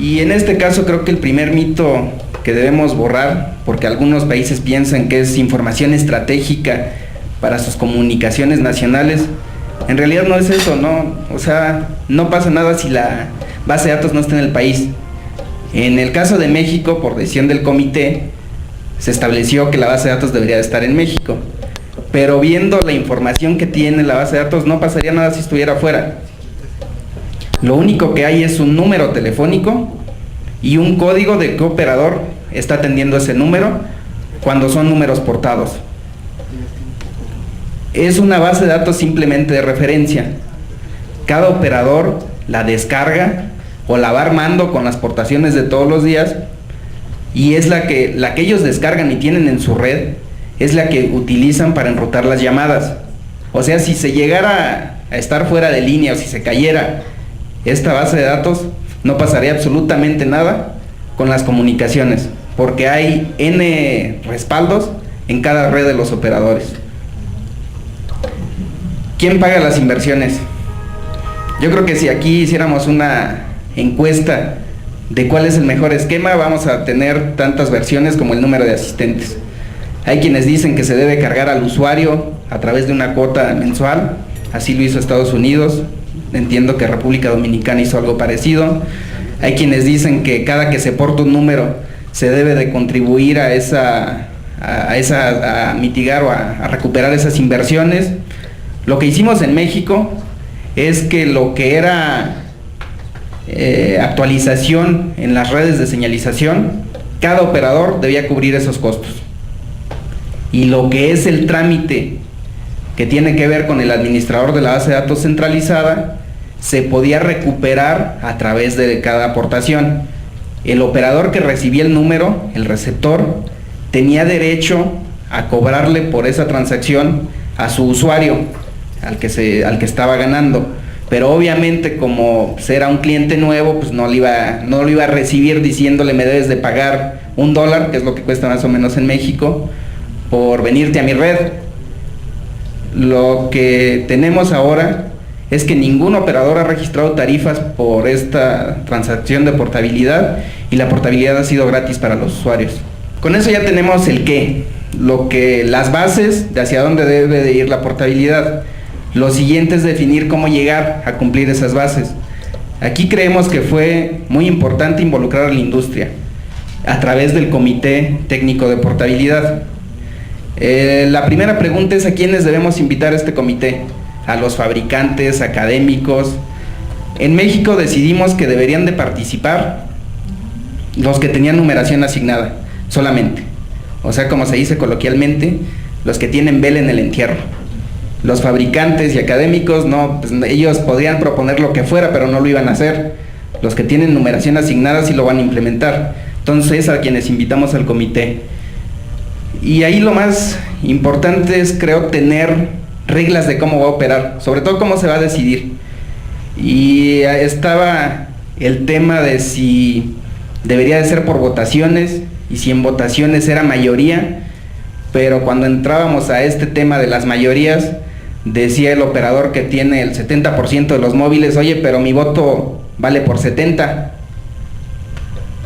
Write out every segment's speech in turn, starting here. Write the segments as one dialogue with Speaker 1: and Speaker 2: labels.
Speaker 1: Y en este caso creo que el primer mito que debemos borrar, porque algunos países piensan que es información estratégica para sus comunicaciones nacionales, en realidad no es eso, ¿no? O sea, no pasa nada si la base de datos no está en el país. En el caso de México, por decisión del comité, se estableció que la base de datos debería de estar en México, pero viendo la información que tiene la base de datos no pasaría nada si estuviera afuera. Lo único que hay es un número telefónico y un código de qué operador está atendiendo ese número cuando son números portados. Es una base de datos simplemente de referencia. Cada operador la descarga o la va armando con las portaciones de todos los días, y es la que ellos descargan y tienen en su red, es la que utilizan para enrutar las llamadas. O sea, si se llegara a estar fuera de línea o si se cayera esta base de datos, no pasaría absolutamente nada con las comunicaciones, porque hay N respaldos en cada red de los operadores. ¿Quién paga las inversiones? Yo creo que si aquí hiciéramos una encuesta de cuál es el mejor esquema, vamos a tener tantas versiones como el número de asistentes. Hay quienes dicen que se debe cargar al usuario a través de una cuota mensual, así lo hizo Estados Unidos, entiendo que República Dominicana hizo algo parecido. Hay quienes dicen que cada que se porta un número se debe de contribuir a mitigar o a recuperar esas inversiones. Lo que hicimos en México es que lo que era actualización en las redes de señalización, cada operador debía cubrir esos costos. Y lo que es el trámite que tiene que ver con el administrador de la base de datos centralizada, se podía recuperar a través de cada aportación. El operador que recibía el número, el receptor, tenía derecho a cobrarle por esa transacción a su usuario, al que estaba ganando. Pero obviamente, como era un cliente nuevo, pues no lo iba a recibir diciéndole: me debes de pagar $1, que es lo que cuesta más o menos en México, por venirte a mi red. Lo que tenemos ahora es que ningún operador ha registrado tarifas por esta transacción de portabilidad, y la portabilidad ha sido gratis para los usuarios. Con eso ya tenemos el qué, las bases de hacia dónde debe de ir la portabilidad. Lo siguiente es definir cómo llegar a cumplir esas bases. Aquí creemos que fue muy importante involucrar a la industria a través del Comité Técnico de Portabilidad. La primera pregunta es: ¿a quiénes debemos invitar a este comité? A los fabricantes, académicos. En México decidimos que deberían de participar los que tenían numeración asignada solamente, o sea, como se dice coloquialmente, los que tienen vela en el entierro. Los fabricantes y académicos no, pues ellos podrían proponer lo que fuera, pero no lo iban a hacer. Los que tienen numeración asignada sí lo van a implementar. Entonces, a quienes invitamos al comité. Y ahí lo más importante es, creo, tener reglas de cómo va a operar, sobre todo cómo se va a decidir. Y estaba el tema de si debería de ser por votaciones y si en votaciones era mayoría, pero cuando entrábamos a este tema de las mayorías, decía el operador que tiene el 70% de los móviles: oye, pero mi voto vale por 70.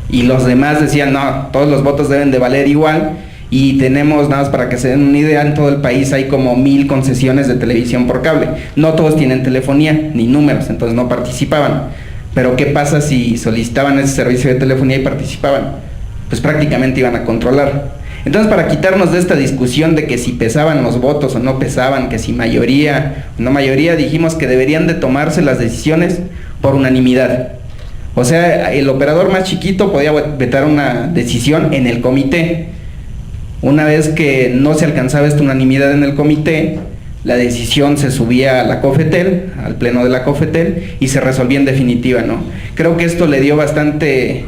Speaker 1: Y los demás decían: no, todos los votos deben de valer igual. Y tenemos, nada más para que se den una idea, en todo el país hay como 1000 concesiones de televisión por cable. No todos tienen telefonía ni números, entonces no participaban. Pero ¿qué pasa si solicitaban ese servicio de telefonía y participaban? Pues prácticamente iban a controlar. Entonces, para quitarnos de esta discusión de que si pesaban los votos o no pesaban, que si mayoría o no mayoría, dijimos que deberían de tomarse las decisiones por unanimidad. O sea, el operador más chiquito podía vetar una decisión en el comité. Una vez que no se alcanzaba esta unanimidad en el comité, la decisión se subía a la COFETEL, al pleno de la COFETEL, y se resolvía en definitiva, ¿no? Creo que esto le dio bastante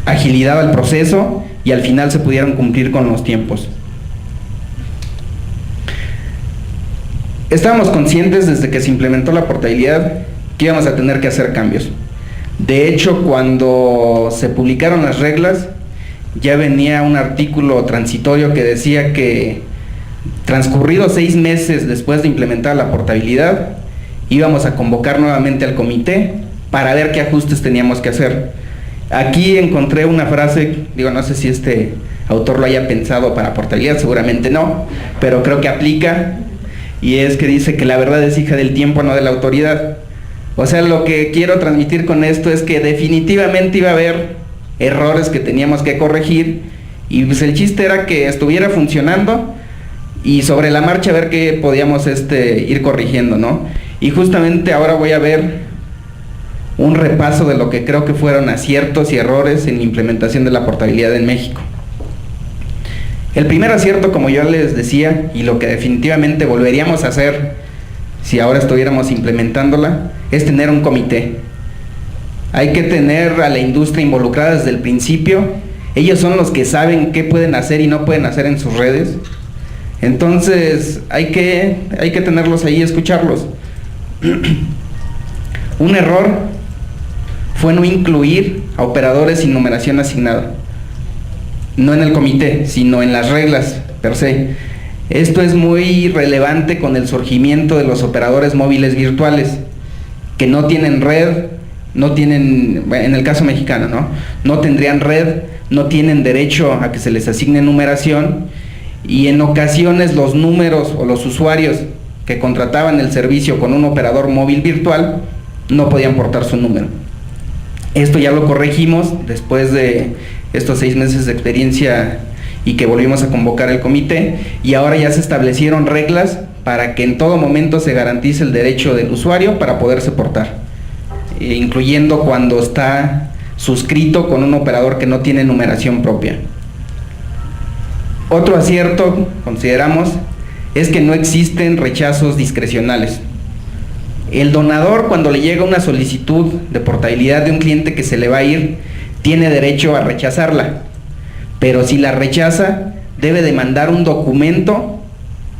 Speaker 1: agilidad al proceso, y al final se pudieron cumplir con los tiempos. Estábamos conscientes desde que se implementó la portabilidad que íbamos a tener que hacer cambios. De hecho, cuando se publicaron las reglas, ya venía un artículo transitorio que decía que transcurridos 6 meses después de implementar la portabilidad, íbamos a convocar nuevamente al comité para ver qué ajustes teníamos que hacer. Aquí encontré una frase, digo, no sé si este autor lo haya pensado para portabilidad, seguramente no, pero creo que aplica, y es que dice que la verdad es hija del tiempo, no de la autoridad. O sea, lo que quiero transmitir con esto es que definitivamente iba a haber errores que teníamos que corregir, y pues el chiste era que estuviera funcionando y sobre la marcha ver qué podíamos ir corrigiendo, ¿no? Y justamente ahora voy a ver un repaso de lo que creo que fueron aciertos y errores en la implementación de la portabilidad en México. El primer acierto, como yo les decía, y lo que definitivamente volveríamos a hacer si ahora estuviéramos implementándola, es tener un comité. Hay que tener a la industria involucrada desde el principio. Ellos son los que saben qué pueden hacer y no pueden hacer en sus redes. Entonces hay que tenerlos ahí y escucharlos. Un error fue no incluir a operadores sin numeración asignada, no en el comité, sino en las reglas per se. Esto es muy relevante con el surgimiento de los operadores móviles virtuales, que no tienen red, no tienen, en el caso mexicano, no tendrían red, no tienen derecho a que se les asigne numeración, y en ocasiones los números o los usuarios que contrataban el servicio con un operador móvil virtual no podían portar su número. Esto ya lo corregimos después de estos 6 meses de experiencia y que volvimos a convocar el comité, y ahora ya se establecieron reglas para que en todo momento se garantice el derecho del usuario para poderse portar, incluyendo cuando está suscrito con un operador que no tiene numeración propia. Otro acierto, consideramos, es que no existen rechazos discrecionales. El donador, cuando le llega una solicitud de portabilidad de un cliente que se le va a ir, tiene derecho a rechazarla, pero si la rechaza, debe de mandar un documento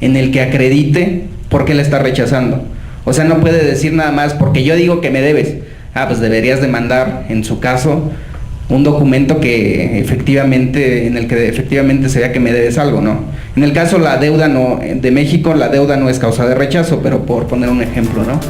Speaker 1: en el que acredite por qué la está rechazando. O sea, no puede decir nada más, porque yo digo que me debes. Pues deberías de mandar, en su caso, un documento que efectivamente, en el que efectivamente se vea que me debes algo, ¿no? En el caso la deuda no, de México, la deuda no es causa de rechazo, pero por poner un ejemplo, ¿no?